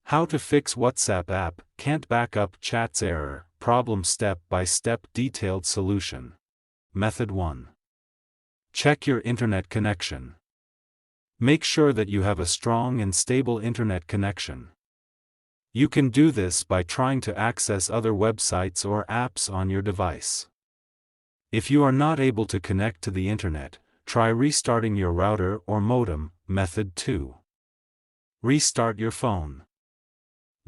How to fix WhatsApp app can't back up chats error, problem step-by-step detailed solution. Method 1. Check your internet connection. Make sure that you have a strong and stable internet connection. You can do this by trying to access other websites or apps on your device. If you are not able to connect to the internet, try restarting your router or modem. Method 2. Restart your phone.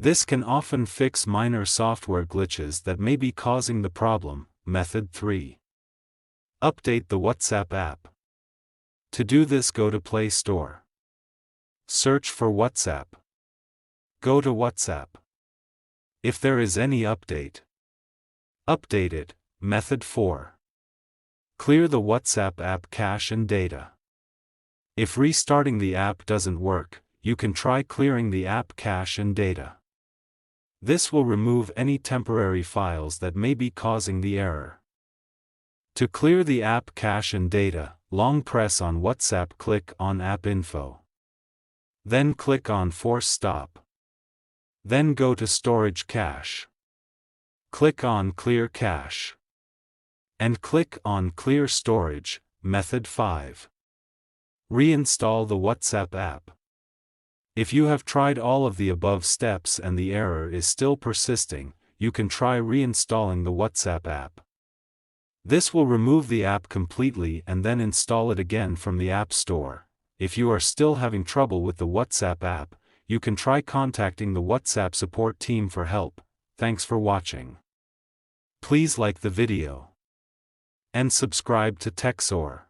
This can often fix minor software glitches that may be causing the problem. Method 3. Update the WhatsApp app. To do this, go to Play Store. Search for WhatsApp. Go to WhatsApp. If there is any update, update it. Method 4. Clear the WhatsApp app cache and data. If restarting the app doesn't work, you can try clearing the app cache and data. This will remove any temporary files that may be causing the error. To clear the app cache and data, long press on WhatsApp, click on App Info. Then click on Force Stop. Then go to Storage Cache. Click on Clear Cache. And click on Clear Storage. Method 5. Reinstall the WhatsApp app. If you have tried all of the above steps and the error is still persisting, you can try reinstalling the WhatsApp app. This will remove the app completely and then install it again from the App Store. If you are still having trouble with the WhatsApp app, you can try contacting the WhatsApp support team for help. Thanks for watching. Please like the video and subscribe to TechSor.